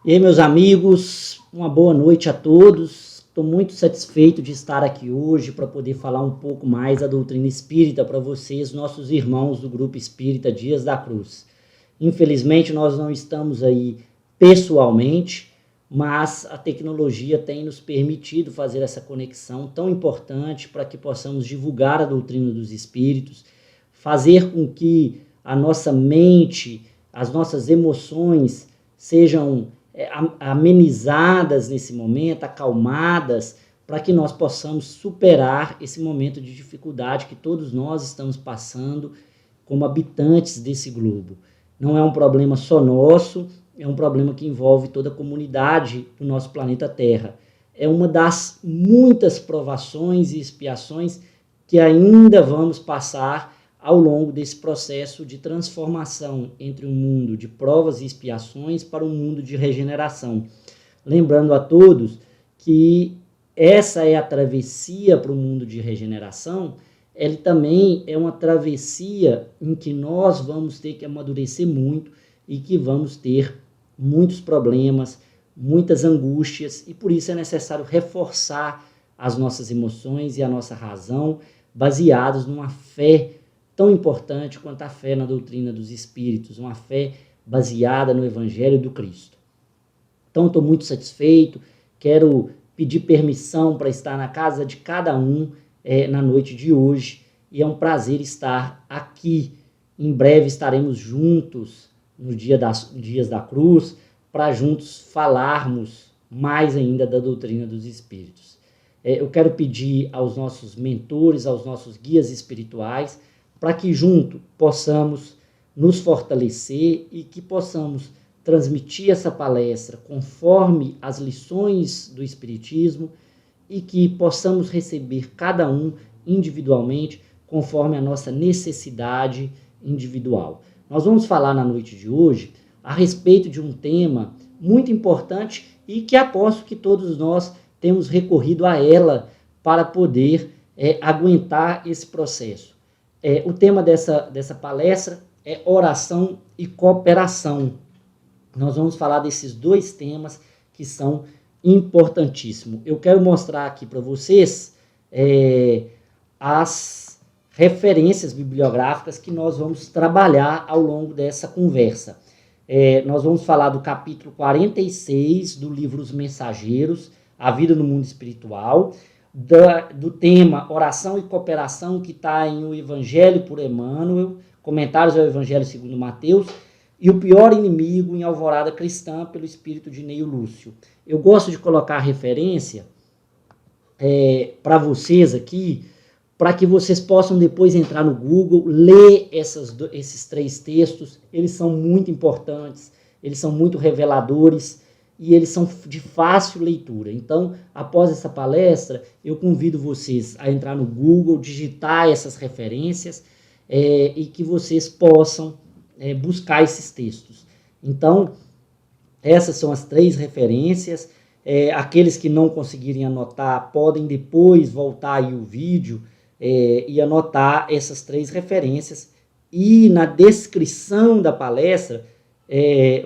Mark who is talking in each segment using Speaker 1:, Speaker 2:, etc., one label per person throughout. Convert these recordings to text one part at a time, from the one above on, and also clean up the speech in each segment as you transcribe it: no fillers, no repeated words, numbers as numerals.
Speaker 1: E aí, meus amigos, uma boa noite a todos. Estou muito satisfeito de estar aqui hoje para poder falar um pouco mais da doutrina espírita para vocês, nossos irmãos do Grupo Espírita Dias da Cruz. Infelizmente, nós não estamos aí pessoalmente, mas a tecnologia tem nos permitido fazer essa conexão tão importante para que possamos divulgar a doutrina dos espíritos, fazer com que a nossa mente, as nossas emoções sejam amenizadas nesse momento, acalmadas, para que nós possamos superar esse momento de dificuldade que todos nós estamos passando como habitantes desse globo. Não é um problema só nosso, é um problema que envolve toda a comunidade do nosso planeta Terra. É uma das muitas provações e expiações que ainda vamos passar ao longo desse processo de transformação entre um mundo de provas e expiações para um mundo de regeneração. Lembrando a todos que essa é a travessia para o mundo de regeneração, ele também é uma travessia em que nós vamos ter que amadurecer muito e que vamos ter muitos problemas, muitas angústias, e por isso é necessário reforçar as nossas emoções e a nossa razão, baseados numa fé tão importante quanto a fé na doutrina dos espíritos, uma fé baseada no Evangelho do Cristo. Então, estou muito satisfeito, quero pedir permissão para estar na casa de cada um na noite de hoje, e é um prazer estar aqui. Em breve estaremos juntos no Dias da Cruz, para juntos falarmos mais ainda da doutrina dos espíritos. Eu quero pedir aos nossos mentores, aos nossos guias espirituais, para que juntos possamos nos fortalecer e que possamos transmitir essa palestra conforme as lições do Espiritismo e que possamos receber cada um individualmente conforme a nossa necessidade individual. Nós vamos falar na noite de hoje a respeito de um tema muito importante e que aposto que todos nós temos recorrido a ela para poder aguentar esse processo. O tema dessa palestra é oração e cooperação. Nós vamos falar desses dois temas que são importantíssimos. Eu quero mostrar aqui para vocês as referências bibliográficas que nós vamos trabalhar ao longo dessa conversa. Nós vamos falar do capítulo 46 do livro Os Mensageiros, A Vida no Mundo Espiritual, do tema Oração e Cooperação, que está em O Evangelho por Emmanuel, Comentários ao Evangelho segundo Mateus, e O Pior Inimigo em Alvorada Cristã, pelo espírito de Neio Lúcio. Eu gosto de colocar a referência para vocês aqui, para que vocês possam depois entrar no Google, ler esses três textos. Eles são muito importantes, eles são muito reveladores, e eles são de fácil leitura. Então, após essa palestra, eu convido vocês a entrar no Google, digitar essas referências e que vocês possam buscar esses textos. Então, essas são as três referências. Aqueles que não conseguirem anotar, podem depois voltar aí o vídeo e anotar essas três referências. E na descrição da palestra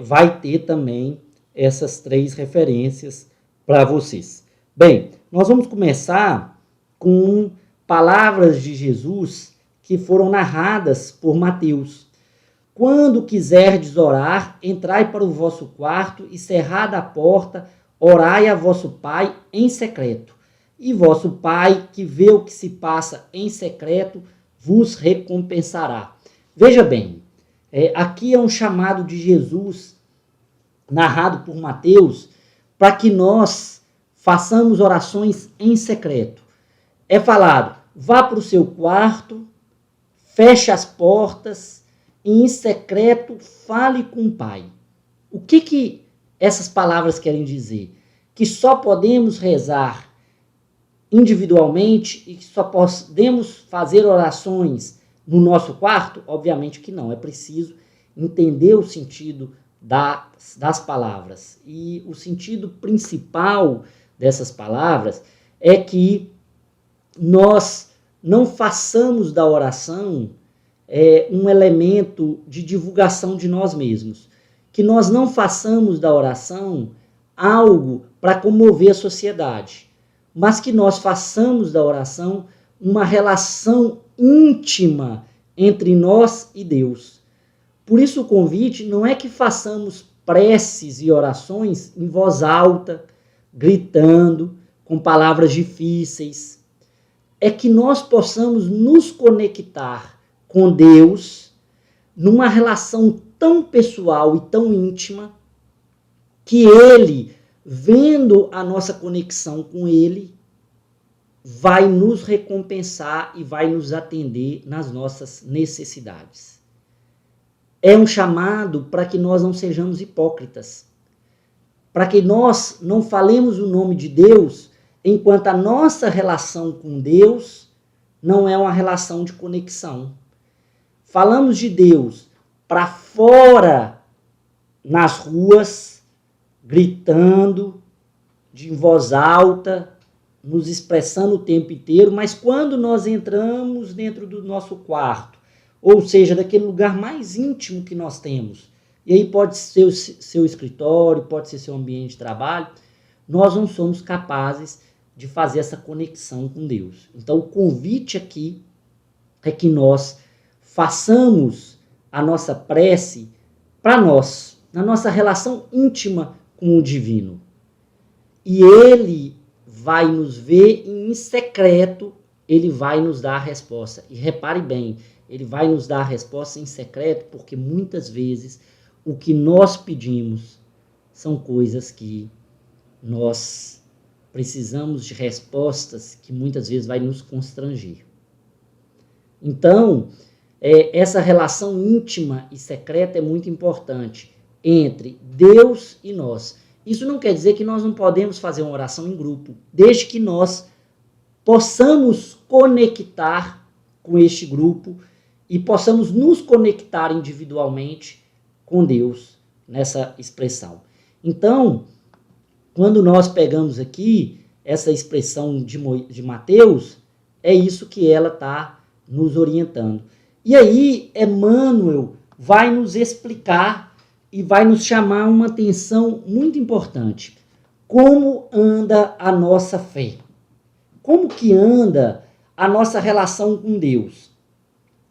Speaker 1: vai ter também essas três referências para vocês. Bem, nós vamos começar com palavras de Jesus que foram narradas por Mateus. Quando quiserdes orar, entrai para o vosso quarto e cerrada a porta, orai a vosso Pai em secreto. E vosso Pai, que vê o que se passa em secreto, vos recompensará. Veja bem, aqui é um chamado de Jesus narrado por Mateus, para que nós façamos orações em secreto. É falado, vá para o seu quarto, feche as portas e em secreto fale com o Pai. O que essas palavras querem dizer? Que só podemos rezar individualmente e que só podemos fazer orações no nosso quarto? Obviamente que não, é preciso entender o sentido das palavras. E o sentido principal dessas palavras é que nós não façamos da oração um elemento de divulgação de nós mesmos. que nós não façamos da oração algo para comover a sociedade, mas que nós façamos da oração uma relação íntima entre nós e Deus. Por isso o convite não é que façamos preces e orações em voz alta, gritando, com palavras difíceis. É que nós possamos nos conectar com Deus numa relação tão pessoal e tão íntima que Ele, vendo a nossa conexão com Ele, vai nos recompensar e vai nos atender nas nossas necessidades. É um chamado para que nós não sejamos hipócritas, para que nós não falemos o nome de Deus enquanto a nossa relação com Deus não é uma relação de conexão. Falamos de Deus para fora, nas ruas, gritando, de voz alta, nos expressando o tempo inteiro, mas quando nós entramos dentro do nosso quarto, ou seja, daquele lugar mais íntimo que nós temos, e aí pode ser o seu escritório, pode ser seu ambiente de trabalho, nós não somos capazes de fazer essa conexão com Deus. Então o convite aqui é que nós façamos a nossa prece para nós, na nossa relação íntima com o divino. E Ele vai nos ver e em secreto Ele vai nos dar a resposta. E repare bem, Ele vai nos dar a resposta em secreto porque muitas vezes o que nós pedimos são coisas que nós precisamos de respostas que muitas vezes vai nos constranger. Então, essa relação íntima e secreta é muito importante entre Deus e nós. Isso não quer dizer que nós não podemos fazer uma oração em grupo, desde que nós possamos conectar com este grupo e possamos nos conectar individualmente com Deus nessa expressão. Então, quando nós pegamos aqui essa expressão de Mateus, é isso que ela está nos orientando. E aí, Emmanuel vai nos explicar e vai nos chamar uma atenção muito importante. Como anda a nossa fé? Como que anda a nossa relação com Deus?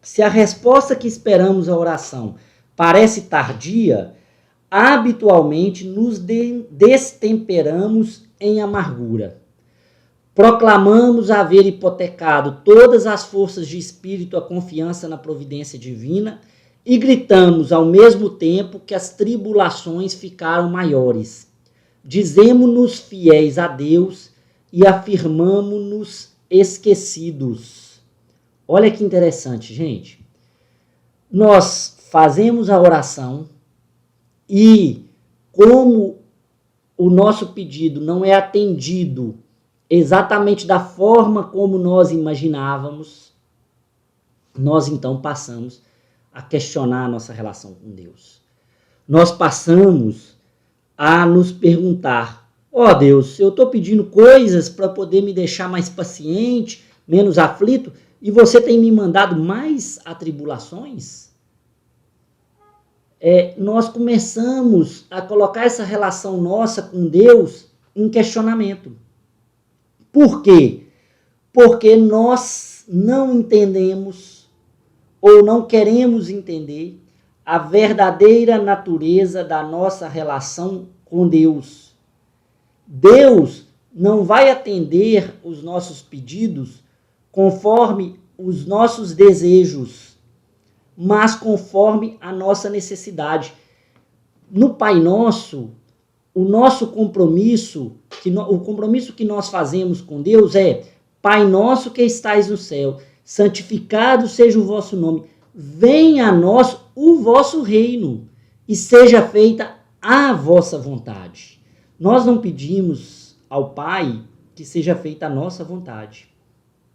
Speaker 1: Se a resposta que esperamos à oração parece tardia, habitualmente nos destemperamos em amargura. Proclamamos haver hipotecado todas as forças de espírito à confiança na providência divina e gritamos ao mesmo tempo que as tribulações ficaram maiores. Dizemo-nos fiéis a Deus e afirmamo-nos esquecidos. Olha que interessante, gente. Nós fazemos a oração e, como o nosso pedido não é atendido exatamente da forma como nós imaginávamos, nós então passamos a questionar a nossa relação com Deus. Nós passamos a nos perguntar: ó Deus, eu estou pedindo coisas para poder me deixar mais paciente, menos aflito, e você tem me mandado mais atribulações? Nós começamos a colocar essa relação nossa com Deus em questionamento. Por quê? Porque nós não entendemos ou não queremos entender a verdadeira natureza da nossa relação com Deus. Deus não vai atender os nossos pedidos conforme os nossos desejos, mas conforme a nossa necessidade. No Pai Nosso, o nosso compromisso, o compromisso que nós fazemos com Deus é: Pai nosso que estais no céu, santificado seja o vosso nome, venha a nós o vosso reino e seja feita a vossa vontade. Nós não pedimos ao Pai que seja feita a nossa vontade.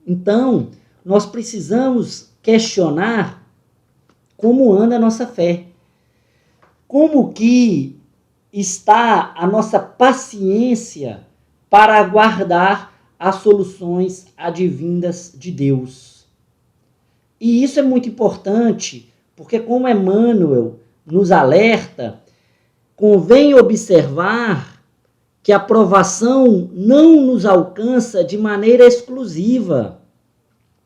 Speaker 1: Então, nós precisamos questionar como anda a nossa fé. Como que está a nossa paciência para aguardar as soluções advindas de Deus. E isso é muito importante, porque como Emmanuel nos alerta, convém observar que a provação não nos alcança de maneira exclusiva.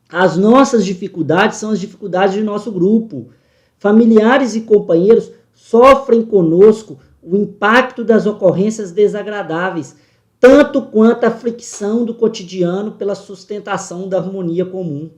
Speaker 1: As nossas dificuldades são as dificuldades de nosso grupo. Familiares e companheiros sofrem conosco o impacto das ocorrências desagradáveis, tanto quanto a fricção do cotidiano pela sustentação da harmonia comum.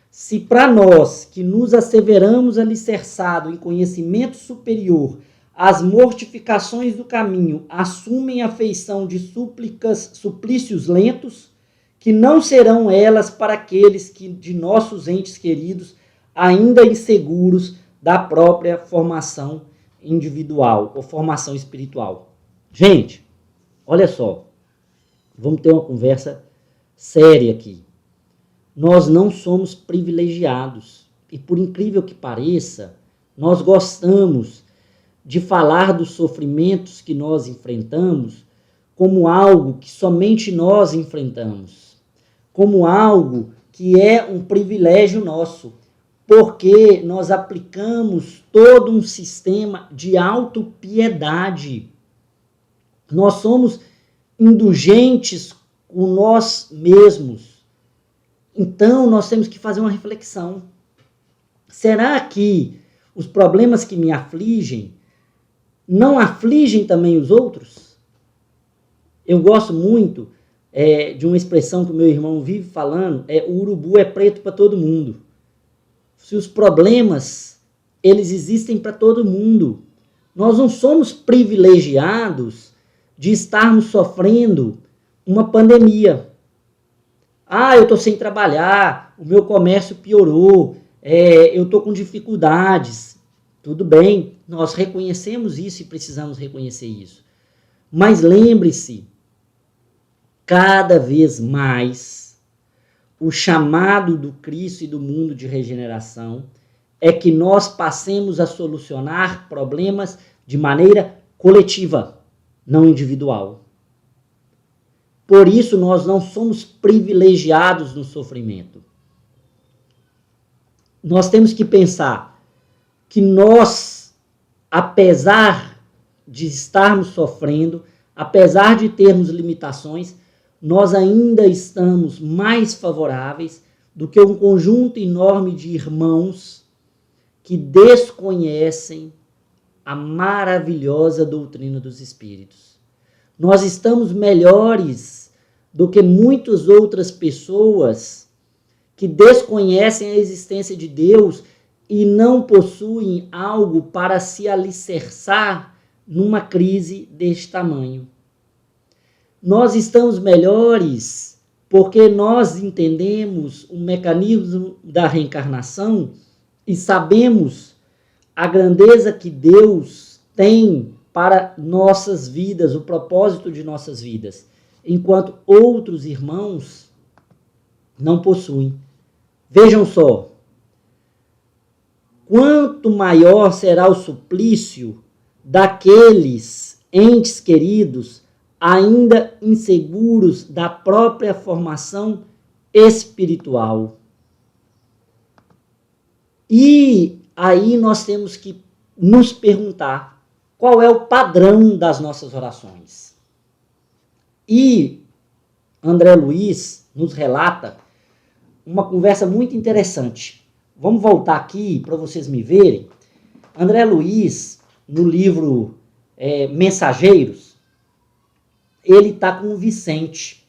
Speaker 1: Se para nós, que nos asseveramos alicerçado em conhecimento superior, as mortificações do caminho assumem a feição de suplícios lentos, que não serão elas para aqueles que, de nossos entes queridos, ainda inseguros da própria formação individual ou formação espiritual. Gente, olha só, vamos ter uma conversa séria aqui. Nós não somos privilegiados e, por incrível que pareça, nós gostamos de falar dos sofrimentos que nós enfrentamos como algo que somente nós enfrentamos, como algo que é um privilégio nosso, porque nós aplicamos todo um sistema de autopiedade. Nós somos indulgentes com nós mesmos. Então, nós temos que fazer uma reflexão. Será que os problemas que me afligem não afligem também os outros? Eu gosto muito de uma expressão que o meu irmão vive falando, o urubu é preto para todo mundo. Se os problemas, eles existem para todo mundo. Nós não somos privilegiados de estarmos sofrendo uma pandemia. Eu estou sem trabalhar, o meu comércio piorou, eu estou com dificuldades. Tudo bem, nós reconhecemos isso e precisamos reconhecer isso. Mas lembre-se, cada vez mais, o chamado do Cristo e do mundo de regeneração é que nós passemos a solucionar problemas de maneira coletiva, não individual. Por isso, nós não somos privilegiados no sofrimento. Nós temos que pensar que nós, apesar de estarmos sofrendo, apesar de termos limitações, nós ainda estamos mais favoráveis do que um conjunto enorme de irmãos que desconhecem a maravilhosa doutrina dos Espíritos. Nós estamos melhores do que muitas outras pessoas que desconhecem a existência de Deus e não possuem algo para se alicerçar numa crise deste tamanho. Nós estamos melhores porque nós entendemos o mecanismo da reencarnação e sabemos a grandeza que Deus tem para nossas vidas, o propósito de nossas vidas, enquanto outros irmãos não possuem. Vejam só, quanto maior será o suplício daqueles entes queridos ainda inseguros da própria formação espiritual. E aí nós temos que nos perguntar qual é o padrão das nossas orações. E André Luiz nos relata uma conversa muito interessante. Vamos voltar aqui para vocês me verem. André Luiz, no livro Mensageiros, ele está com o Vicente,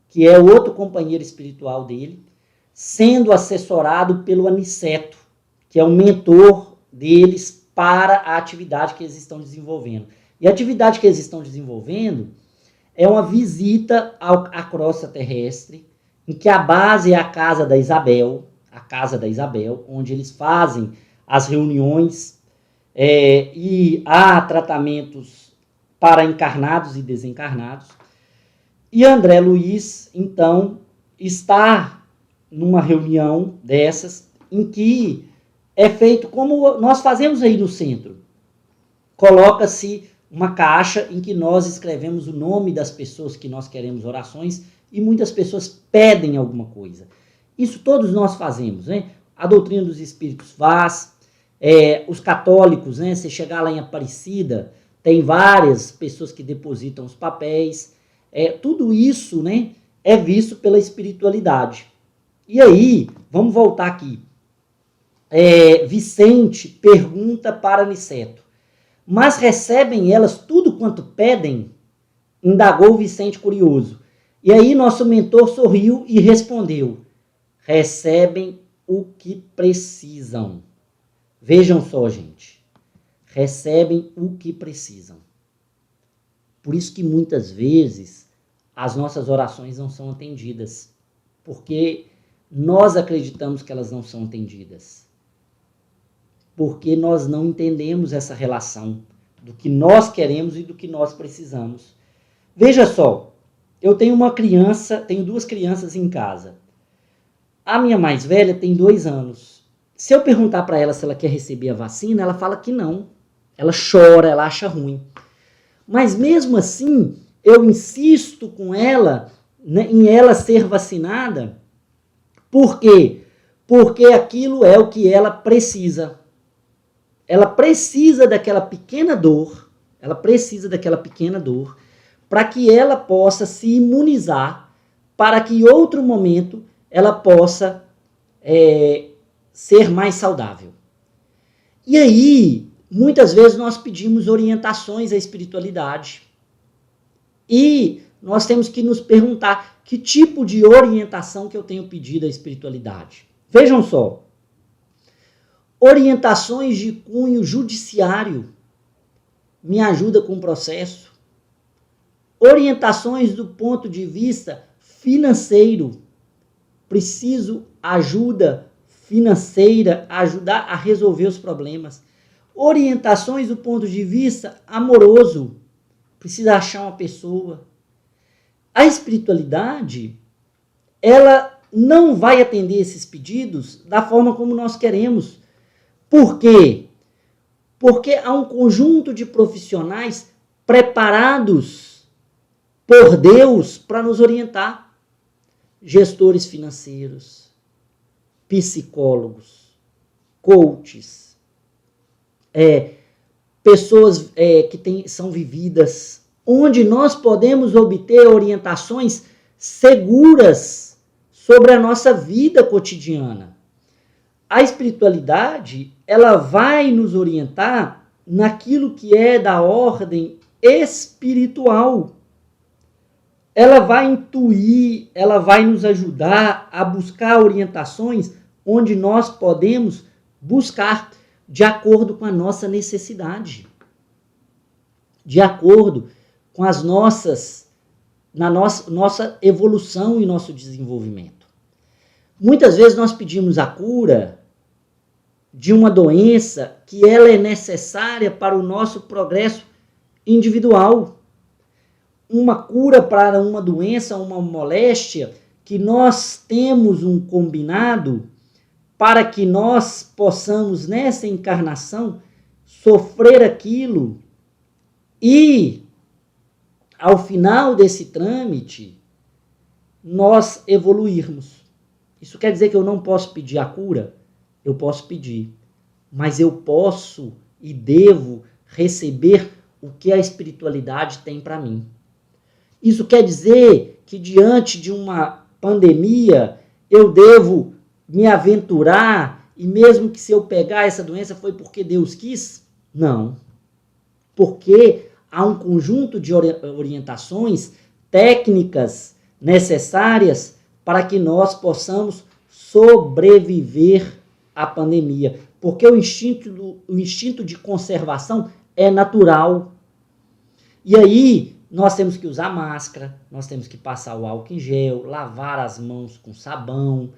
Speaker 1: que é outro companheiro espiritual dele, sendo assessorado pelo Aniceto, que é o mentor deles para a atividade que eles estão desenvolvendo. E a atividade que eles estão desenvolvendo é uma visita à crosta terrestre, em que a base é a casa da Isabel, onde eles fazem as reuniões e há tratamentos para encarnados e desencarnados. E André Luiz, então, está numa reunião dessas, em que é feito como nós fazemos aí no centro. Coloca-se uma caixa em que nós escrevemos o nome das pessoas que nós queremos orações e muitas pessoas pedem alguma coisa. Isso todos nós fazemos, né? A doutrina dos Espíritos faz, os católicos, né? Você chegar lá em Aparecida, tem várias pessoas que depositam os papéis. Tudo isso, né, é visto pela espiritualidade. E aí, vamos voltar aqui. Vicente pergunta para Aniceto: mas recebem elas tudo quanto pedem? Indagou Vicente curioso. E aí nosso mentor sorriu e respondeu: recebem o que precisam. Vejam só, gente. Recebem o que precisam. Por isso que muitas vezes as nossas orações não são atendidas. Porque nós acreditamos que elas não são atendidas. Porque nós não entendemos essa relação do que nós queremos e do que nós precisamos. Veja só, eu tenho duas crianças em casa. A minha mais velha tem 2 anos. Se eu perguntar para ela se ela quer receber a vacina, ela fala que não. Ela chora, ela acha ruim. Mas mesmo assim, eu insisto com ela, né, em ela ser vacinada. Por quê? Porque aquilo é o que ela precisa. Ela precisa daquela pequena dor, para que ela possa se imunizar, para que em outro momento ela possa ser mais saudável. E aí, muitas vezes nós pedimos orientações à espiritualidade. E nós temos que nos perguntar que tipo de orientação que eu tenho pedido à espiritualidade. Vejam só. Orientações de cunho judiciário, me ajuda com o processo. Orientações do ponto de vista financeiro, preciso ajuda financeira, ajudar a resolver os problemas. Orientações do ponto de vista amoroso, precisa achar uma pessoa. A espiritualidade, ela não vai atender esses pedidos da forma como nós queremos. Por quê? Porque há um conjunto de profissionais preparados por Deus para nos orientar. Gestores financeiros, psicólogos, coaches, pessoas que são vividas, onde nós podemos obter orientações seguras sobre a nossa vida cotidiana. A espiritualidade, ela vai nos orientar naquilo que é da ordem espiritual. Ela vai intuir, ela vai nos ajudar a buscar orientações onde nós podemos buscar de acordo com a nossa necessidade, de acordo com as nossa evolução e nosso desenvolvimento. Muitas vezes nós pedimos a cura de uma doença que ela é necessária para o nosso progresso individual. Uma cura para uma doença, uma moléstia, que nós temos um combinado para que nós possamos, nessa encarnação, sofrer aquilo e, ao final desse trâmite, nós evoluirmos. Isso quer dizer que eu não posso pedir a cura? Eu posso pedir, mas eu posso e devo receber o que a espiritualidade tem para mim. Isso quer dizer que diante de uma pandemia eu devo me aventurar e mesmo que se eu pegar essa doença foi porque Deus quis? Não. Porque há um conjunto de orientações técnicas necessárias para que nós possamos sobreviver à pandemia. Porque o instinto de conservação é natural. E aí nós temos que usar máscara, nós temos que passar o álcool em gel, lavar as mãos com sabão,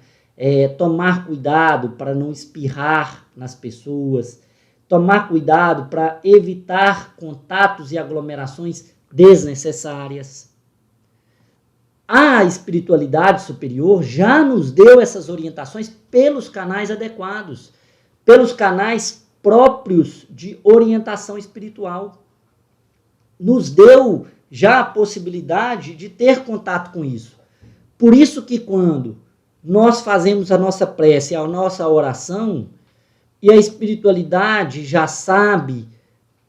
Speaker 1: tomar cuidado para não espirrar nas pessoas, tomar cuidado para evitar contatos e aglomerações desnecessárias. A espiritualidade superior já nos deu essas orientações pelos canais adequados, pelos canais próprios de orientação espiritual. Nos deu já a possibilidade de ter contato com isso. Por isso que quando nós fazemos a nossa prece, a nossa oração, e a espiritualidade já sabe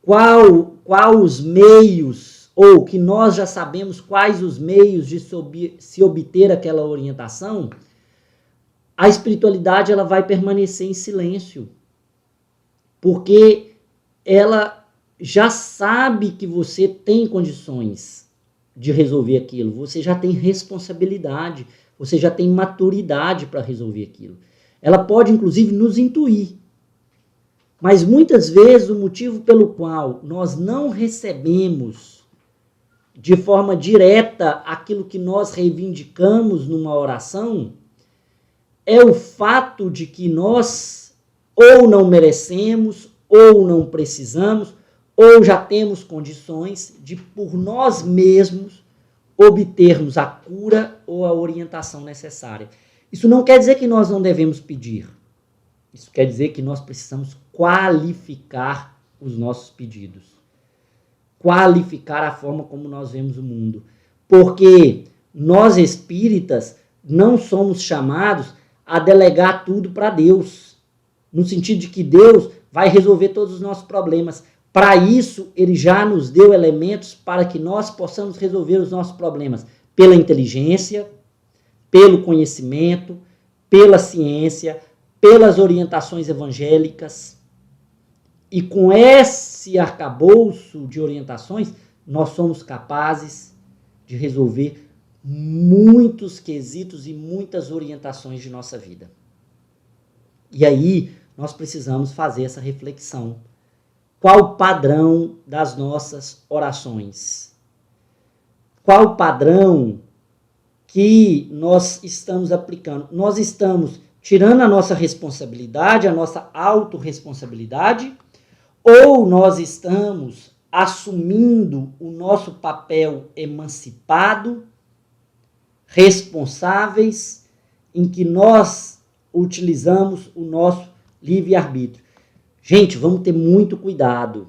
Speaker 1: qual os meios, ou que nós já sabemos quais os meios de se obter aquela orientação, a espiritualidade ela vai permanecer em silêncio, porque ela já sabe que você tem condições de resolver aquilo, você já tem responsabilidade, você já tem maturidade para resolver aquilo. Ela pode, inclusive, nos intuir. Mas muitas vezes o motivo pelo qual nós não recebemos de forma direta aquilo que nós reivindicamos numa oração é o fato de que nós ou não merecemos, ou não precisamos, ou já temos condições de, por nós mesmos, obtermos a cura ou a orientação necessária. Isso não quer dizer que nós não devemos pedir. Isso quer dizer que nós precisamos qualificar os nossos pedidos. Qualificar a forma como nós vemos o mundo. Porque nós espíritas não somos chamados a delegar tudo para Deus. No sentido de que Deus vai resolver todos os nossos problemas. Para isso, Ele já nos deu elementos para que nós possamos resolver os nossos problemas. Pela inteligência, pelo conhecimento, pela ciência, pelas orientações evangélicas. E com esse arcabouço de orientações, nós somos capazes de resolver muitos quesitos e muitas orientações de nossa vida. E aí, nós precisamos fazer essa reflexão. Qual o padrão das nossas orações? Qual o padrão que nós estamos aplicando? Nós estamos tirando a nossa responsabilidade, a nossa autorresponsabilidade, ou nós estamos assumindo o nosso papel emancipado, responsáveis, em que nós utilizamos o nosso livre-arbítrio? Gente, vamos ter muito cuidado.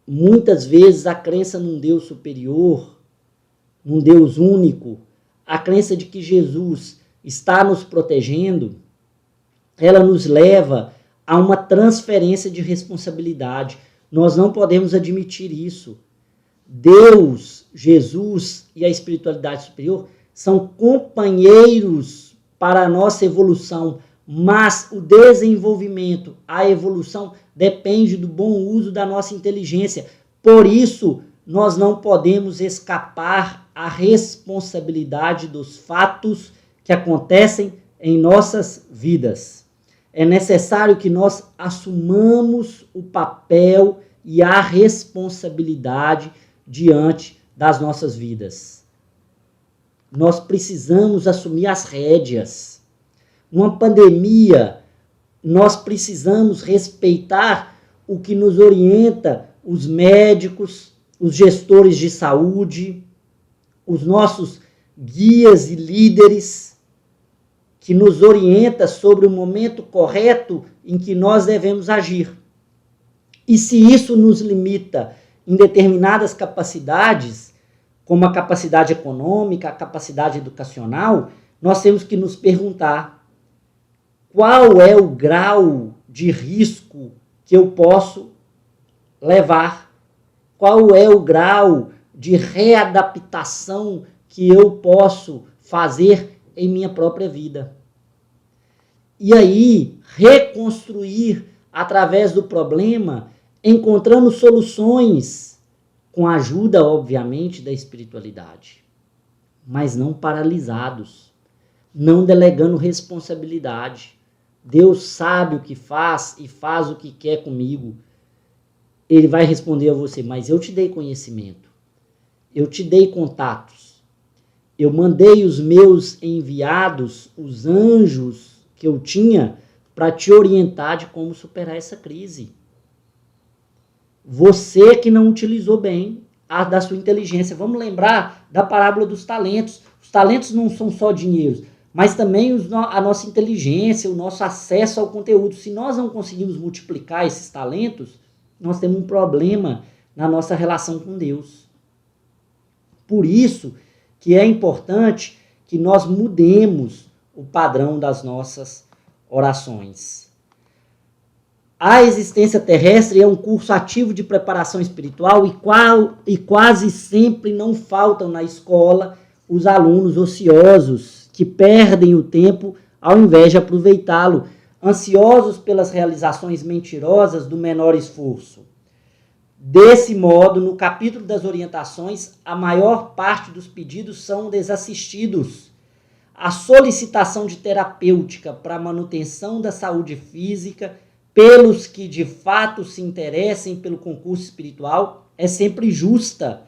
Speaker 1: Muitas vezes a crença num Deus superior, num Deus único, a crença de que Jesus está nos protegendo, ela nos leva a uma transferência de responsabilidade. Nós não podemos admitir isso. Deus, Jesus e a espiritualidade superior são companheiros para a nossa evolução, mas o desenvolvimento, a evolução, depende do bom uso da nossa inteligência. Por isso, nós não podemos escapar à responsabilidade dos fatos que acontecem em nossas vidas. É necessário que nós assumamos o papel e a responsabilidade diante das nossas vidas. Nós precisamos assumir as rédeas. Numa pandemia, nós precisamos respeitar o que nos orienta os médicos, os gestores de saúde, os nossos guias e líderes, que nos orienta sobre o momento correto em que nós devemos agir. E se isso nos limita em determinadas capacidades, como a capacidade econômica, a capacidade educacional, nós temos que nos perguntar: qual é o grau de risco que eu posso levar? Qual é o grau de readaptação que eu posso fazer em minha própria vida? E aí, reconstruir através do problema, encontrando soluções, com a ajuda, obviamente, da espiritualidade, mas não paralisados, não delegando responsabilidade. Deus sabe o que faz e faz o que quer comigo. Ele vai responder a você: mas eu te dei conhecimento, eu te dei contatos, eu mandei os meus enviados, os anjos que eu tinha, para te orientar de como superar essa crise. Você que não utilizou bem da sua inteligência. Vamos lembrar da parábola dos talentos. Os talentos não são só dinheiros, mas também a nossa inteligência, o nosso acesso ao conteúdo. Se nós não conseguimos multiplicar esses talentos, nós temos um problema na nossa relação com Deus. Por isso que é importante que nós mudemos o padrão das nossas orações. A existência terrestre é um curso ativo de preparação espiritual e quase sempre não faltam na escola os alunos ociosos que perdem o tempo ao invés de aproveitá-lo, ansiosos pelas realizações mentirosas do menor esforço. Desse modo, no capítulo das orientações, a maior parte dos pedidos são desassistidos. A solicitação de terapêutica para a manutenção da saúde física pelos que de fato se interessem pelo concurso espiritual é sempre justa.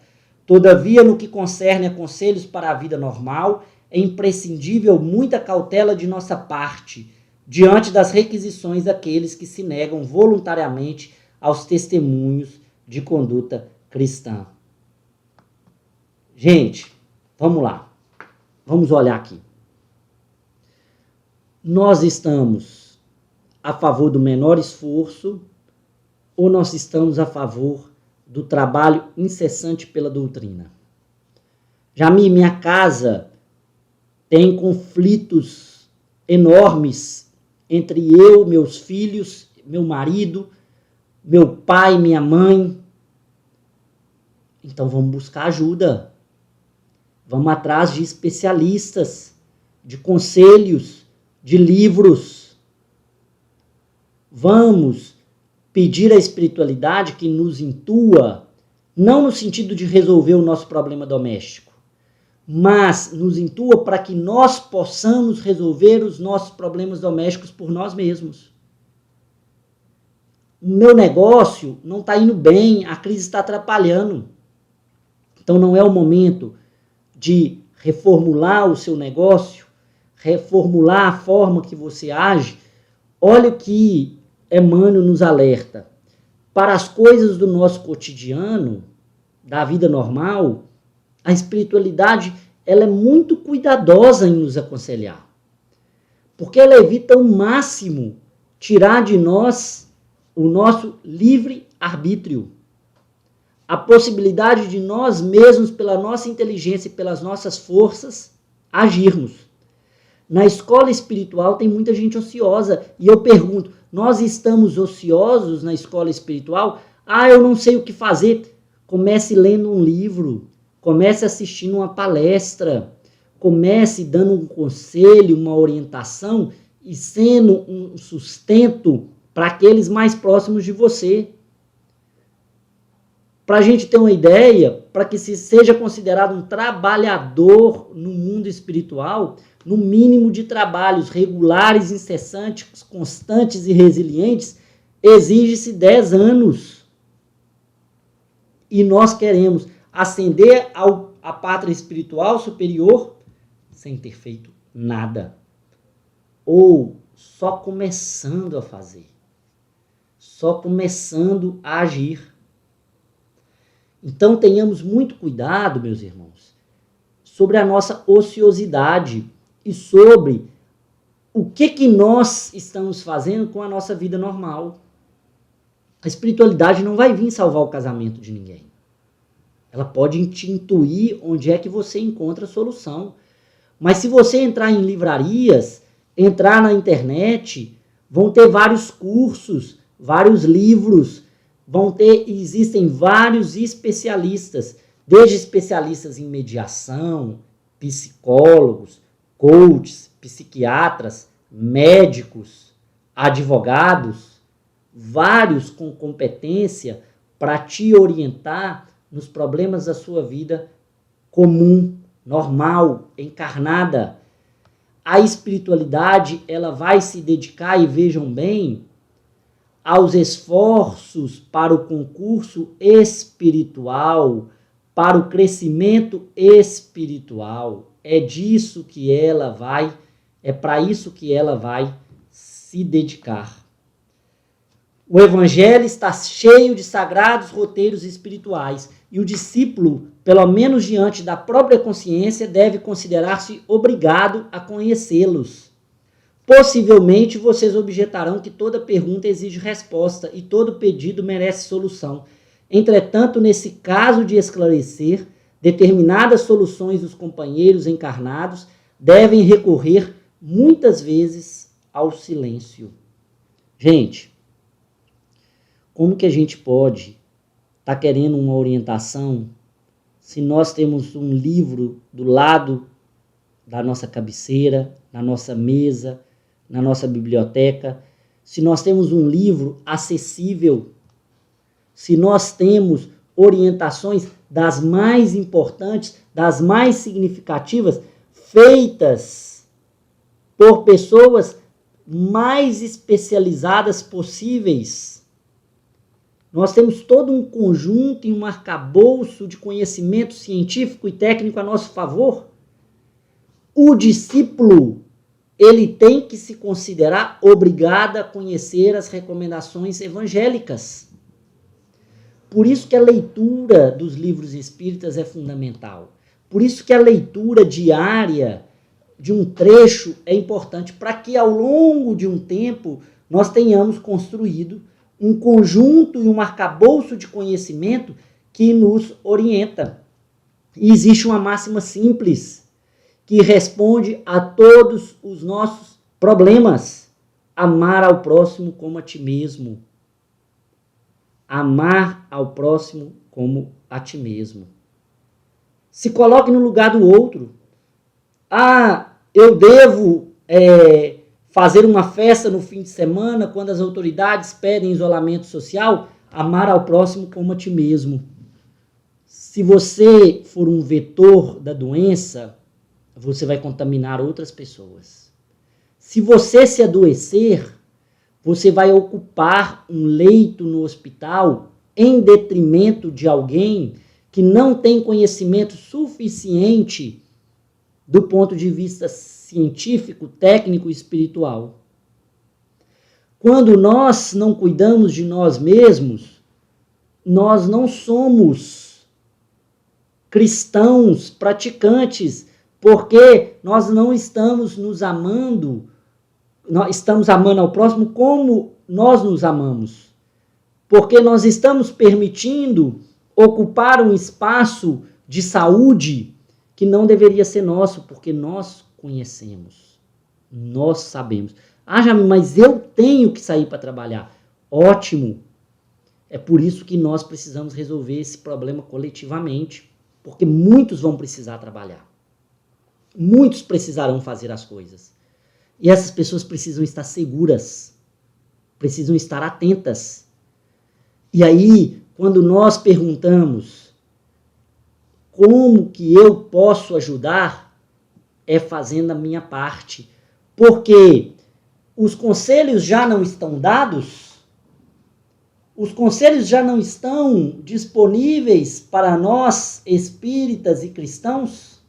Speaker 1: Todavia, no que concerne a conselhos para a vida normal, é imprescindível muita cautela de nossa parte, diante das requisições daqueles que se negam voluntariamente aos testemunhos de conduta cristã. Gente, vamos lá. Vamos olhar aqui. Nós estamos a favor do menor esforço ou nós estamos a favor do trabalho incessante pela doutrina? Jami, minha casa tem conflitos enormes entre eu, meus filhos, meu marido, meu pai, minha mãe. Então vamos buscar ajuda. Vamos atrás de especialistas, de conselhos, de livros. Vamos pedir à espiritualidade que nos intua, não no sentido de resolver o nosso problema doméstico, mas nos intua para que nós possamos resolver os nossos problemas domésticos por nós mesmos. O meu negócio não está indo bem, a crise está atrapalhando. Então não é o momento de reformular o seu negócio, reformular a forma que você age. Olha o que Emmanuel nos alerta. Para as coisas do nosso cotidiano, da vida normal, a espiritualidade ela é muito cuidadosa em nos aconselhar. Porque ela evita ao máximo tirar de nós o nosso livre-arbítrio. A possibilidade de nós mesmos, pela nossa inteligência e pelas nossas forças, agirmos. Na escola espiritual tem muita gente ociosa. E eu pergunto, nós estamos ociosos na escola espiritual? Eu não sei o que fazer. Comece lendo um livro, comece assistindo uma palestra, comece dando um conselho, uma orientação e sendo um sustento para aqueles mais próximos de você. Para a gente ter uma ideia, para que se seja considerado um trabalhador no mundo espiritual, no mínimo de trabalhos regulares, incessantes, constantes e resilientes, exige-se 10 anos. E nós queremos ascender à pátria espiritual superior sem ter feito nada. Ou só começando a fazer. Só começando a agir. Então tenhamos muito cuidado, meus irmãos, sobre a nossa ociosidade e sobre o que nós estamos fazendo com a nossa vida normal. A espiritualidade não vai vir salvar o casamento de ninguém. Ela pode te intuir onde é que você encontra a solução. Mas se você entrar em livrarias, entrar na internet, vão ter vários cursos, vários livros, existem vários especialistas, desde especialistas em mediação, psicólogos, coaches, psiquiatras, médicos, advogados, vários com competência para te orientar nos problemas da sua vida comum, normal, encarnada. A espiritualidade, ela vai se dedicar, e vejam bem, aos esforços para o concurso espiritual, para o crescimento espiritual. É disso que ela vai, é para isso que ela vai se dedicar. O Evangelho está cheio de sagrados roteiros espirituais e o discípulo, pelo menos diante da própria consciência, deve considerar-se obrigado a conhecê-los. Possivelmente vocês objetarão que toda pergunta exige resposta e todo pedido merece solução. Entretanto, nesse caso de esclarecer, determinadas soluções dos companheiros encarnados devem recorrer muitas vezes ao silêncio. Gente, Como que a gente pode estar querendo uma orientação se nós temos um livro do lado da nossa cabeceira, na nossa mesa, na nossa biblioteca, se nós temos um livro acessível, se nós temos orientações das mais importantes, das mais significativas, feitas por pessoas mais especializadas possíveis. Nós temos todo um conjunto e um arcabouço de conhecimento científico e técnico a nosso favor. O discípulo, ele tem que se considerar obrigado a conhecer as recomendações evangélicas. Por isso que a leitura dos livros espíritas é fundamental. Por isso que a leitura diária de um trecho é importante, para que ao longo de um tempo nós tenhamos construído um conjunto e um arcabouço de conhecimento que nos orienta. E existe uma máxima simples que responde a todos os nossos problemas: amar ao próximo como a ti mesmo. Amar ao próximo como a ti mesmo. Se coloque no lugar do outro. Eu devo fazer uma festa no fim de semana quando as autoridades pedem isolamento social? Amar ao próximo como a ti mesmo. Se você for um vetor da doença, você vai contaminar outras pessoas. Se você se adoecer, você vai ocupar um leito no hospital em detrimento de alguém que não tem conhecimento suficiente do ponto de vista científico, técnico e espiritual. Quando nós não cuidamos de nós mesmos, nós não somos cristãos praticantes, porque nós não estamos nos amando, nós estamos amando ao próximo como nós nos amamos. Porque nós estamos permitindo ocupar um espaço de saúde que não deveria ser nosso, porque nós conhecemos, nós sabemos. Jamie, mas eu tenho que sair para trabalhar. Ótimo! É por isso que nós precisamos resolver esse problema coletivamente, porque muitos vão precisar trabalhar. Muitos precisarão fazer as coisas. E essas pessoas precisam estar seguras, precisam estar atentas. E aí, quando nós perguntamos como que eu posso ajudar, é fazendo a minha parte. Porque os conselhos já não estão dados, os conselhos já não estão disponíveis para nós, espíritas e cristãos.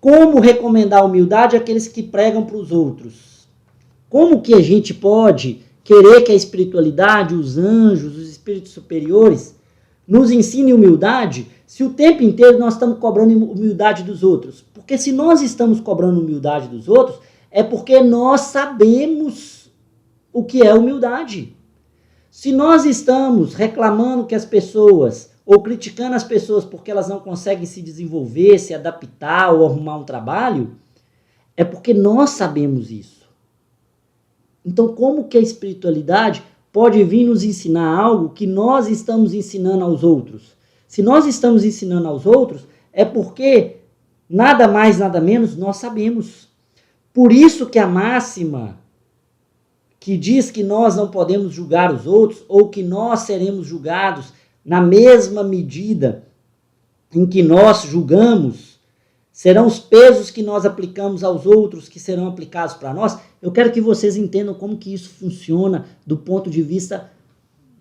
Speaker 1: Como recomendar humildade àqueles que pregam para os outros? Como que a gente pode querer que a espiritualidade, os anjos, os espíritos superiores nos ensinem humildade se o tempo inteiro nós estamos cobrando humildade dos outros? Porque se nós estamos cobrando humildade dos outros, é porque nós sabemos o que é humildade. Se nós estamos reclamando que as pessoas, ou criticando as pessoas porque elas não conseguem se desenvolver, se adaptar ou arrumar um trabalho, é porque nós sabemos isso. Então, como que a espiritualidade pode vir nos ensinar algo que nós estamos ensinando aos outros? Se nós estamos ensinando aos outros, é porque nada mais, nada menos nós sabemos. Por isso que a máxima que diz que nós não podemos julgar os outros, ou que nós seremos julgados na mesma medida em que nós julgamos, serão os pesos que nós aplicamos aos outros que serão aplicados para nós. Eu quero que vocês entendam como que isso funciona do ponto de vista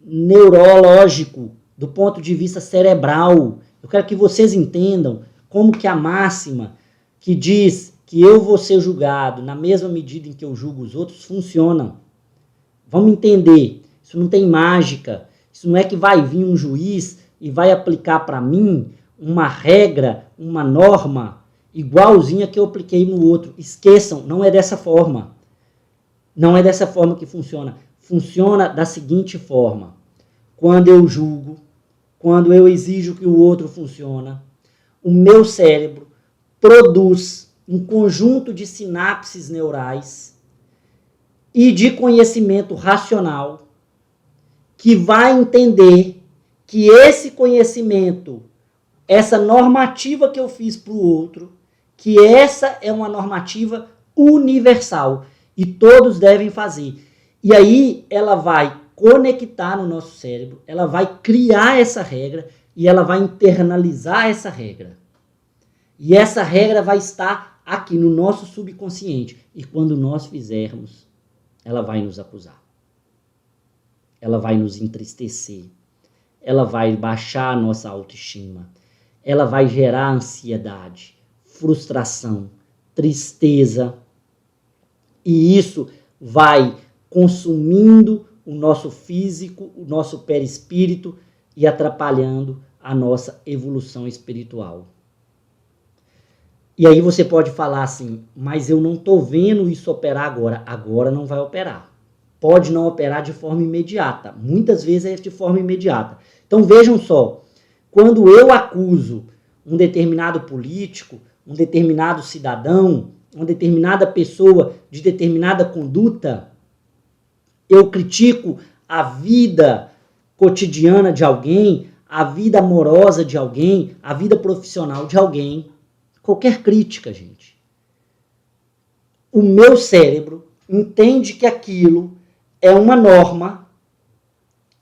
Speaker 1: neurológico, do ponto de vista cerebral. Eu quero que vocês entendam como que a máxima que diz que eu vou ser julgado na mesma medida em que eu julgo os outros funciona. Vamos entender, isso não tem mágica, isso não é que vai vir um juiz e vai aplicar para mim uma regra, uma norma igualzinha que eu apliquei no outro. Esqueçam, não é dessa forma. Não é dessa forma que funciona. Funciona da seguinte forma: quando eu julgo, quando eu exijo que o outro funcione, o meu cérebro produz um conjunto de sinapses neurais e de conhecimento racional que vai entender que esse conhecimento, essa normativa que eu fiz para o outro, que essa é uma normativa universal e todos devem fazer. E aí ela vai conectar no nosso cérebro, ela vai criar essa regra e ela vai internalizar essa regra. E essa regra vai estar aqui no nosso subconsciente. E quando nós fizermos, ela vai nos acusar. Ela vai nos entristecer. Ela vai baixar a nossa autoestima. Ela vai gerar ansiedade, frustração, tristeza. E isso vai consumindo o nosso físico, o nosso perispírito e atrapalhando a nossa evolução espiritual. E aí você pode falar assim, mas eu não estou vendo isso operar agora. Agora não vai operar. Pode não operar de forma imediata. Muitas vezes é de forma imediata. Então vejam só, quando eu acuso um determinado político, um determinado cidadão, uma determinada pessoa de determinada conduta, eu critico a vida cotidiana de alguém, a vida amorosa de alguém, a vida profissional de alguém, qualquer crítica, gente. O meu cérebro entende que aquilo é uma norma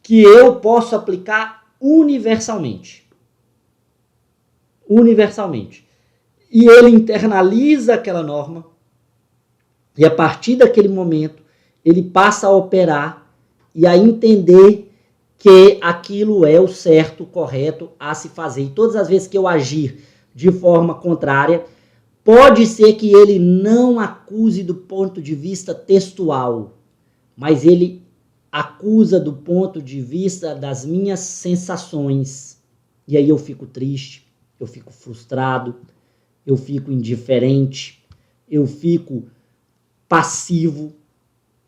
Speaker 1: que eu posso aplicar universalmente. Universalmente. E ele internaliza aquela norma e a partir daquele momento ele passa a operar e a entender que aquilo é o certo, o correto a se fazer. E todas as vezes que eu agir de forma contrária, pode ser que ele não acuse do ponto de vista textual, mas ele acusa do ponto de vista das minhas sensações. E aí eu fico triste, eu fico frustrado, eu fico indiferente, eu fico passivo,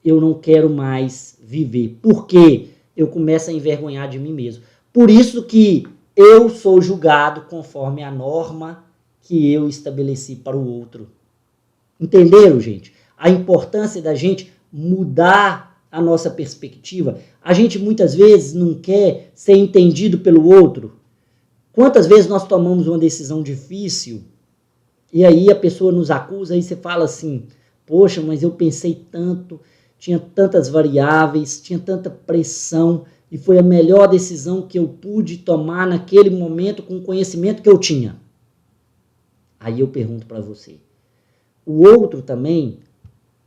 Speaker 1: eu não quero mais viver. Por quê? Eu começo a envergonhar de mim mesmo. Por isso que eu sou julgado conforme a norma que eu estabeleci para o outro. Entenderam, gente? A importância da gente mudar a nossa perspectiva. A gente muitas vezes não quer ser entendido pelo outro. Quantas vezes nós tomamos uma decisão difícil e aí a pessoa nos acusa e você fala assim, poxa, mas eu pensei tanto, tinha tantas variáveis, tinha tanta pressão e foi a melhor decisão que eu pude tomar naquele momento com o conhecimento que eu tinha. Aí eu pergunto para você, o outro também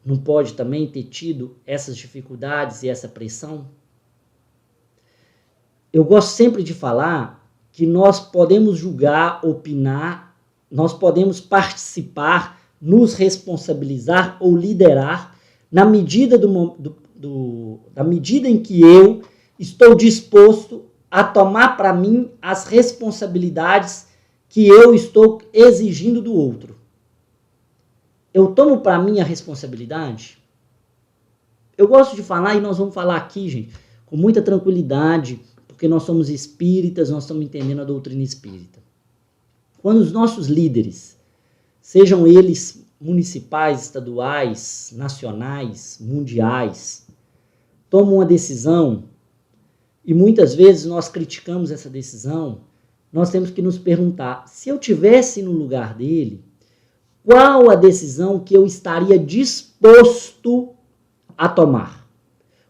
Speaker 1: não pode também ter tido essas dificuldades e essa pressão? Eu gosto sempre de falar que nós podemos julgar, opinar, nós podemos participar, nos responsabilizar ou liderar na medida, da medida em que eu estou disposto a tomar para mim as responsabilidades que eu estou exigindo do outro. Eu tomo para mim a responsabilidade? Eu gosto de falar, e nós vamos falar aqui, gente, com muita tranquilidade, porque nós somos espíritas, nós estamos entendendo a doutrina espírita. Quando os nossos líderes, sejam eles municipais, estaduais, nacionais, mundiais, tomam uma decisão, e muitas vezes nós criticamos essa decisão, nós temos que nos perguntar, se eu tivesse no lugar dele, qual a decisão que eu estaria disposto a tomar?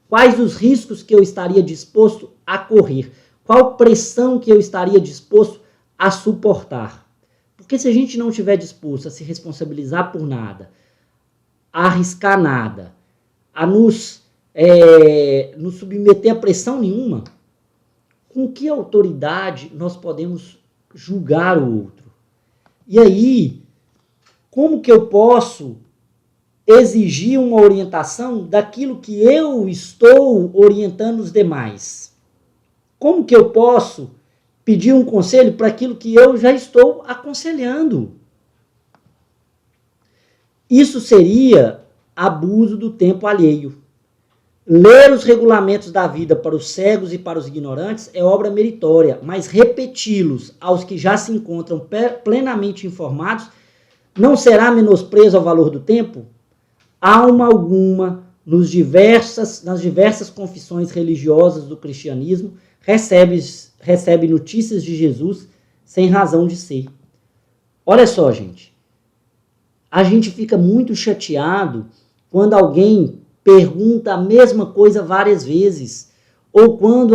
Speaker 1: Quais os riscos que eu estaria disposto a correr? Qual pressão que eu estaria disposto a suportar? Porque se a gente não estiver disposto a se responsabilizar por nada, a arriscar nada, a nos submeter a pressão nenhuma, com que autoridade nós podemos julgar o outro? E aí, como que eu posso exigir uma orientação daquilo que eu estou orientando os demais? Como que eu posso pedir um conselho para aquilo que eu já estou aconselhando? Isso seria abuso do tempo alheio. Ler os regulamentos da vida para os cegos e para os ignorantes é obra meritória, mas repeti-los aos que já se encontram plenamente informados não será menosprezo ao valor do tempo? Alma alguma nas diversas confissões religiosas do cristianismo, recebe notícias de Jesus sem razão de ser. Olha só, gente. A gente fica muito chateado quando alguém pergunta a mesma coisa várias vezes. Ou quando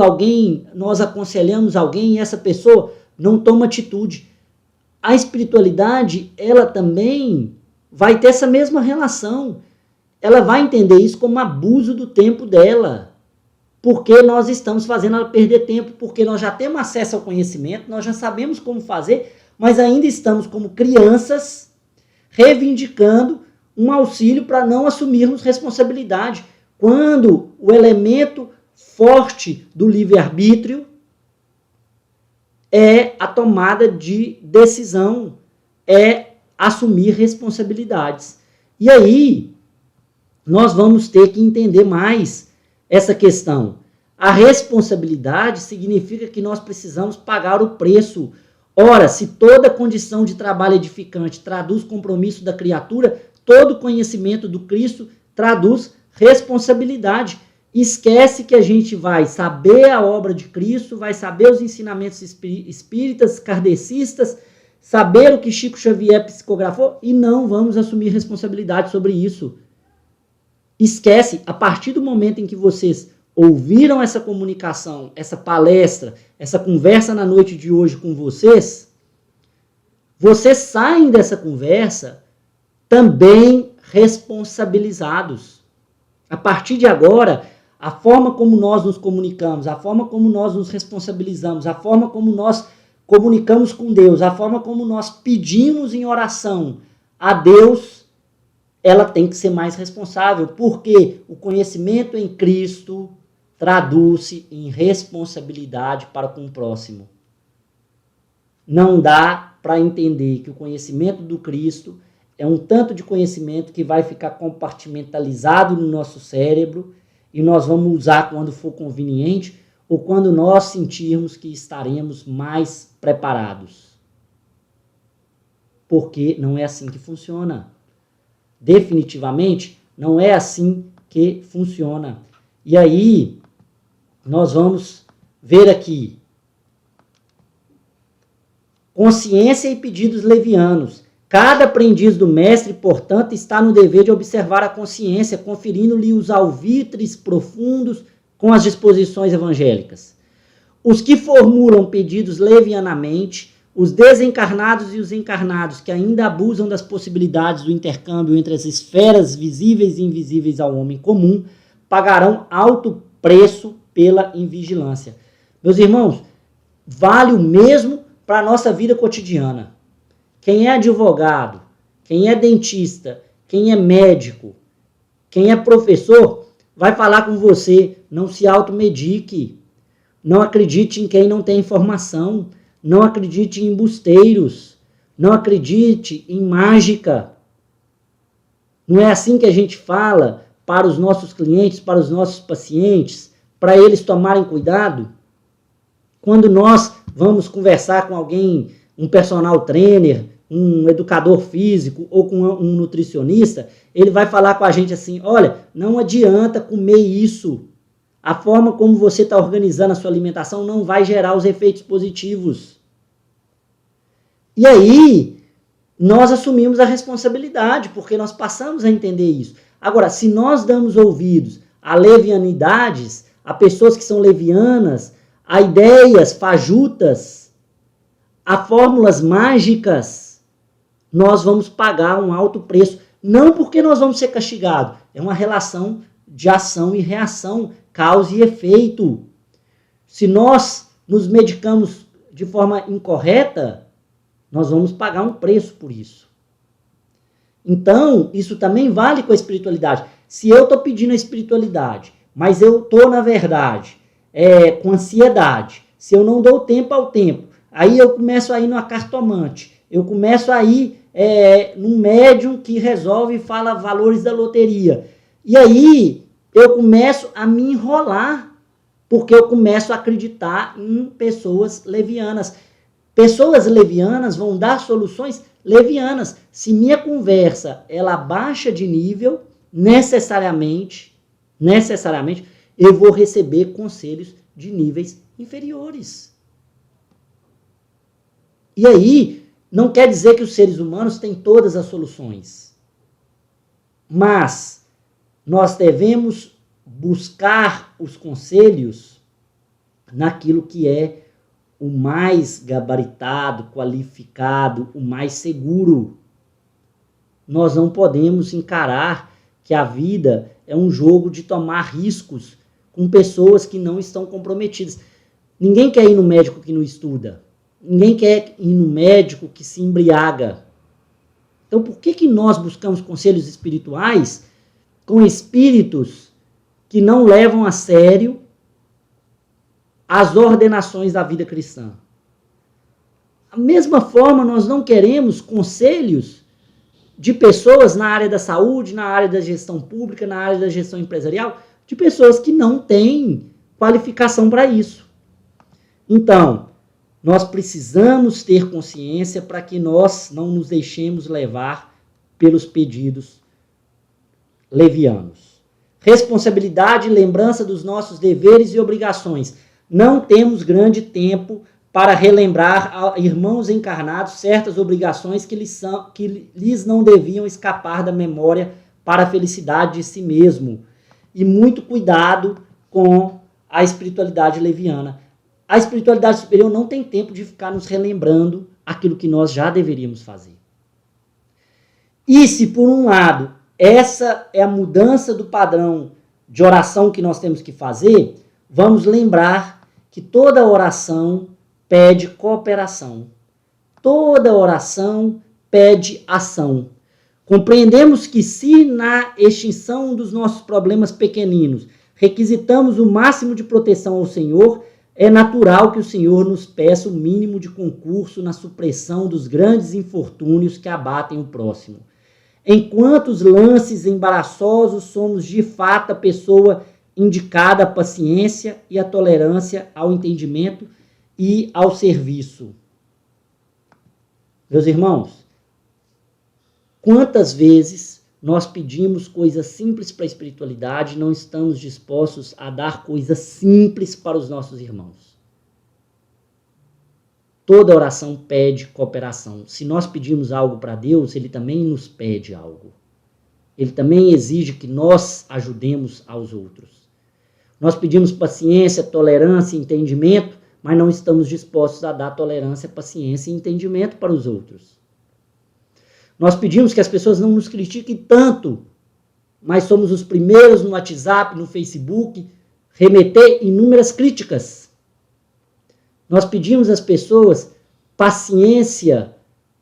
Speaker 1: nós aconselhamos alguém e essa pessoa não toma atitude. A espiritualidade, ela também vai ter essa mesma relação. Ela vai entender isso como abuso do tempo dela. Porque nós estamos fazendo ela perder tempo, porque nós já temos acesso ao conhecimento, nós já sabemos como fazer, mas ainda estamos como crianças reivindicando um auxílio para não assumirmos responsabilidade. Quando o elemento forte do livre-arbítrio é a tomada de decisão, é assumir responsabilidades. E aí, nós vamos ter que entender mais essa questão. A responsabilidade significa que nós precisamos pagar o preço. Ora, se toda condição de trabalho edificante traduz compromisso da criatura, todo conhecimento do Cristo traduz responsabilidade. Esquece que a gente vai saber a obra de Cristo, vai saber os ensinamentos espíritas, kardecistas, saber o que Chico Xavier psicografou e não vamos assumir responsabilidade sobre isso. Esquece, a partir do momento em que vocês ouviram essa comunicação, essa palestra, essa conversa na noite de hoje com vocês saem dessa conversa também responsabilizados. A partir de agora, a forma como nós nos comunicamos, a forma como nós nos responsabilizamos, a forma como nós comunicamos com Deus, a forma como nós pedimos em oração a Deus, ela tem que ser mais responsável, porque o conhecimento em Cristo traduz-se em responsabilidade para com o próximo. Não dá para entender que o conhecimento do Cristo é um tanto de conhecimento que vai ficar compartimentalizado no nosso cérebro e nós vamos usar quando for conveniente ou quando nós sentirmos que estaremos mais preparados. Porque não é assim que funciona. Definitivamente, não é assim que funciona. E aí, nós vamos ver aqui. Consciência e pedidos levianos. Cada aprendiz do mestre, portanto, está no dever de observar a consciência, conferindo-lhe os alvitres profundos com as disposições evangélicas. Os que formulam pedidos levianamente, os desencarnados e os encarnados que ainda abusam das possibilidades do intercâmbio entre as esferas visíveis e invisíveis ao homem comum, pagarão alto preço pela invigilância. Meus irmãos, vale o mesmo para a nossa vida cotidiana. Quem é advogado, quem é dentista, quem é médico, quem é professor, vai falar com você, não se automedique, não acredite em quem não tem informação, não acredite em embusteiros, não acredite em mágica. Não é assim que a gente fala para os nossos clientes, para os nossos pacientes, para eles tomarem cuidado? Quando nós vamos conversar com alguém, um personal trainer, um educador físico ou com um nutricionista, ele vai falar com a gente assim, olha, não adianta comer isso. A forma como você está organizando a sua alimentação não vai gerar os efeitos positivos. E aí, nós assumimos a responsabilidade, porque nós passamos a entender isso. Agora, se nós damos ouvidos a levianidades, a pessoas que são levianas, a ideias fajutas, a fórmulas mágicas, nós vamos pagar um alto preço. Não porque nós vamos ser castigados, é uma relação de ação e reação, causa e efeito. Se nós nos medicamos de forma incorreta, nós vamos pagar um preço por isso. Então, isso também vale com a espiritualidade. Se eu estou pedindo a espiritualidade, mas eu estou, na verdade, com ansiedade, se eu não dou tempo ao tempo, aí eu começo a ir no cartomante, eu começo a ir num médium que resolve e fala valores da loteria. E aí eu começo a me enrolar, porque eu começo a acreditar em pessoas levianas. Pessoas levianas vão dar soluções levianas. Se minha conversa ela baixa de nível, necessariamente necessariamente eu vou receber conselhos de níveis inferiores. E aí, não quer dizer que os seres humanos têm todas as soluções. Mas nós devemos buscar os conselhos naquilo que é o mais gabaritado, qualificado, o mais seguro. Nós não podemos encarar que a vida é um jogo de tomar riscos com pessoas que não estão comprometidas. Ninguém quer ir no médico que não estuda. Ninguém quer ir no médico que se embriaga. Então, por que nós buscamos conselhos espirituais com espíritos que não levam a sério as ordenações da vida cristã? Da mesma forma, nós não queremos conselhos de pessoas na área da saúde, na área da gestão pública, na área da gestão empresarial, de pessoas que não têm qualificação para isso. Então, nós precisamos ter consciência para que nós não nos deixemos levar pelos pedidos levianos. Responsabilidade e lembrança dos nossos deveres e obrigações. Não temos grande tempo para relembrar a irmãos encarnados certas obrigações que lhes não deviam escapar da memória para a felicidade de si mesmo. E muito cuidado com a espiritualidade leviana. A espiritualidade superior não tem tempo de ficar nos relembrando aquilo que nós já deveríamos fazer. E se, por um lado, essa é a mudança do padrão de oração que nós temos que fazer, vamos lembrar que toda oração pede cooperação. Toda oração pede ação. Compreendemos que se na extinção dos nossos problemas pequeninos requisitamos o máximo de proteção ao Senhor, é natural que o Senhor nos peça o mínimo de concurso na supressão dos grandes infortúnios que abatem o próximo. Enquanto os lances embaraçosos, somos de fato a pessoa indicada à paciência e à tolerância, ao entendimento e ao serviço. Meus irmãos, quantas vezes nós pedimos coisas simples para a espiritualidade e não estamos dispostos a dar coisas simples para os nossos irmãos? Toda oração pede cooperação. Se nós pedimos algo para Deus, Ele também nos pede algo. Ele também exige que nós ajudemos aos outros. Nós pedimos paciência, tolerância e entendimento, mas não estamos dispostos a dar tolerância, paciência e entendimento para os outros. Nós pedimos que as pessoas não nos critiquem tanto, mas somos os primeiros no WhatsApp, no Facebook, remeter inúmeras críticas. Nós pedimos às pessoas paciência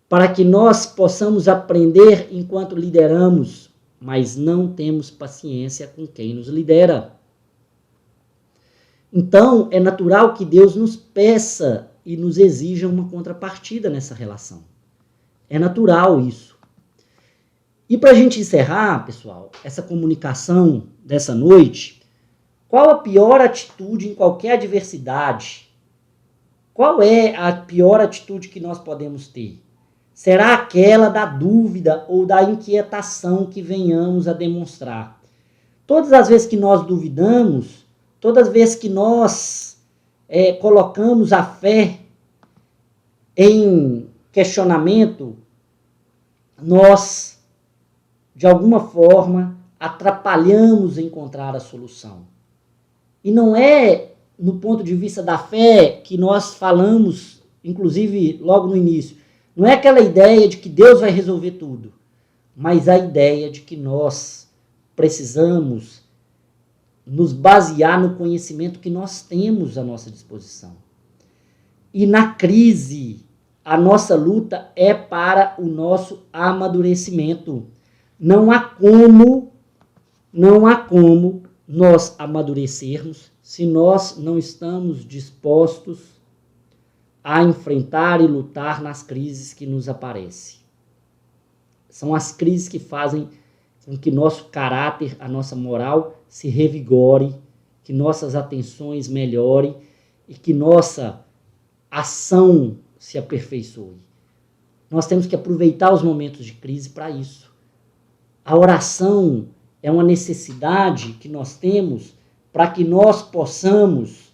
Speaker 1: para que nós possamos aprender enquanto lideramos, mas não temos paciência com quem nos lidera. Então, é natural que Deus nos peça e nos exija uma contrapartida nessa relação. É natural isso. E para a gente encerrar, pessoal, essa comunicação dessa noite, qual a pior atitude em qualquer adversidade? Qual é a pior atitude que nós podemos ter? Será aquela da dúvida ou da inquietação que venhamos a demonstrar? Todas as vezes que nós duvidamos, todas as vezes que nós colocamos a fé em questionamento, nós, de alguma forma, atrapalhamos encontrar a solução. E não é no ponto de vista da fé que nós falamos, inclusive logo no início, não é aquela ideia de que Deus vai resolver tudo, mas a ideia de que nós precisamos nos basear no conhecimento que nós temos à nossa disposição. E na crise, a nossa luta é para o nosso amadurecimento. Não há como nós amadurecermos se nós não estamos dispostos a enfrentar e lutar nas crises que nos aparecem. São as crises que fazem com que nosso caráter, a nossa moral se revigore, que nossas atenções melhorem e que nossa ação se aperfeiçoe. Nós temos que aproveitar os momentos de crise para isso. A oração é uma necessidade que nós temos para que nós possamos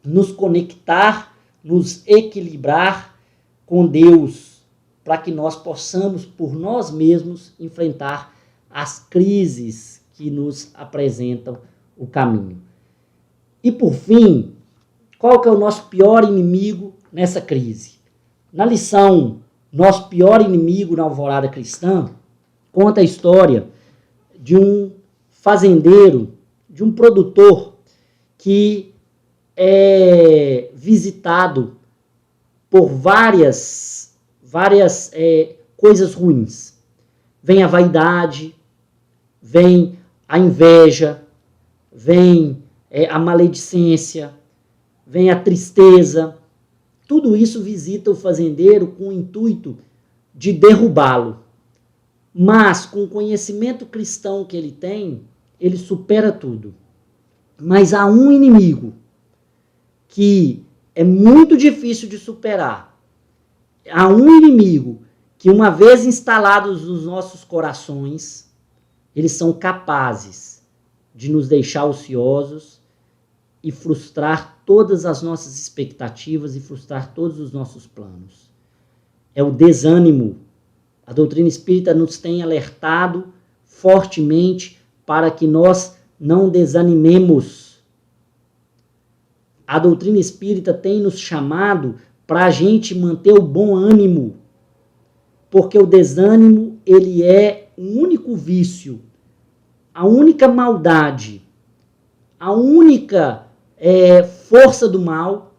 Speaker 1: nos conectar, nos equilibrar com Deus, para que nós possamos, por nós mesmos, enfrentar as crises que nos apresentam o caminho. E por fim, qual que é o nosso pior inimigo nessa crise? Na lição, nosso pior inimigo na alvorada cristã, conta a história de um fazendeiro, de um produtor que é visitado por várias coisas ruins. Vem a vaidade, vem a inveja, vem a maledicência, vem a tristeza. Tudo isso visita o fazendeiro com o intuito de derrubá-lo. Mas, com o conhecimento cristão que ele tem, ele supera tudo. Mas há um inimigo que é muito difícil de superar. Há um inimigo que, uma vez instalados nos nossos corações, eles são capazes de nos deixar ociosos e frustrar todas as nossas expectativas e frustrar todos os nossos planos. É o desânimo. A doutrina espírita nos tem alertado fortemente para que nós não desanimemos. A doutrina espírita tem nos chamado para a gente manter o bom ânimo, porque o desânimo, ele é o único vício, a única maldade, a única força do mal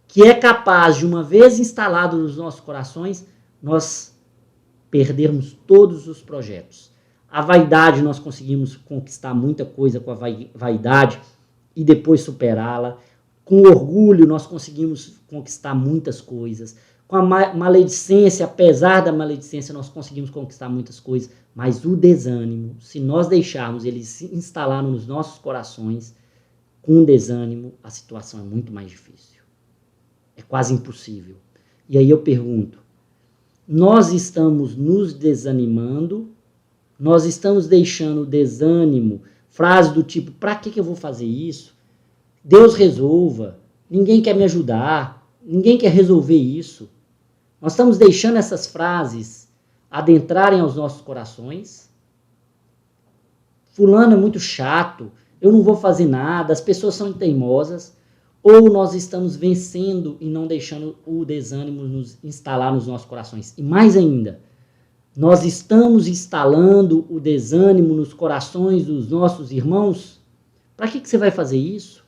Speaker 1: que é capaz de, uma vez instalado nos nossos corações, nós perdermos todos os projetos. A vaidade, nós conseguimos conquistar muita coisa com a vaidade e depois superá-la. Com o orgulho, nós conseguimos conquistar muitas coisas. Com a maledicência, apesar da maledicência, nós conseguimos conquistar muitas coisas. Mas o desânimo, se nós deixarmos ele se instalar nos nossos corações, com o desânimo, a situação é muito mais difícil. É quase impossível. E aí eu pergunto, nós estamos nos desanimando, nós estamos deixando o desânimo, frase do tipo, para que eu vou fazer isso? Deus resolva, ninguém quer me ajudar, ninguém quer resolver isso. Nós estamos deixando essas frases adentrarem aos nossos corações. Fulano é muito chato, eu não vou fazer nada, as pessoas são teimosas. Ou nós estamos vencendo e não deixando o desânimo nos instalar nos nossos corações. E mais ainda, nós estamos instalando o desânimo nos corações dos nossos irmãos? Para que você vai fazer isso?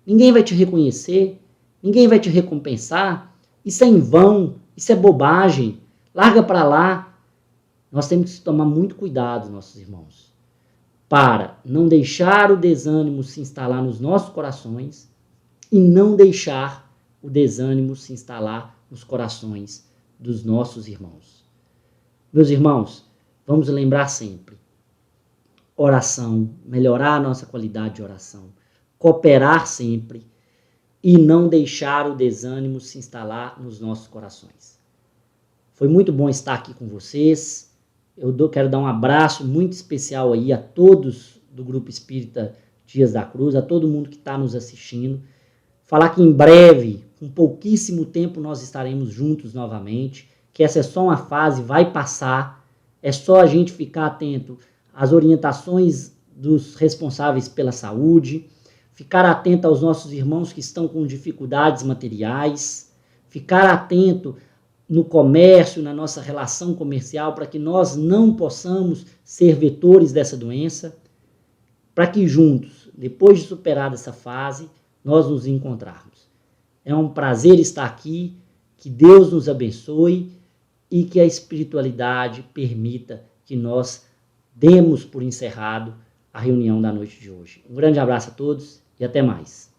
Speaker 1: Ninguém vai te reconhecer, ninguém vai te recompensar. Isso é em vão, isso é bobagem. Larga para lá. Nós temos que tomar muito cuidado, nossos irmãos, para não deixar o desânimo se instalar nos nossos corações e não deixar o desânimo se instalar nos corações dos nossos irmãos. Meus irmãos, vamos lembrar sempre, oração, melhorar a nossa qualidade de oração, cooperar sempre e não deixar o desânimo se instalar nos nossos corações. Foi muito bom estar aqui com vocês. Quero dar um abraço muito especial aí a todos do Grupo Espírita Dias da Cruz, a todo mundo que está nos assistindo. Falar que em breve, com pouquíssimo tempo, nós estaremos juntos novamente, que essa é só uma fase, vai passar, é só a gente ficar atento às orientações dos responsáveis pela saúde, ficar atento aos nossos irmãos que estão com dificuldades materiais, ficar atento no comércio, na nossa relação comercial, para que nós não possamos ser vetores dessa doença, para que juntos, depois de superar essa fase, nós nos encontrarmos. É um prazer estar aqui, que Deus nos abençoe e que a espiritualidade permita que nós demos por encerrado a reunião da noite de hoje. Um grande abraço a todos e até mais.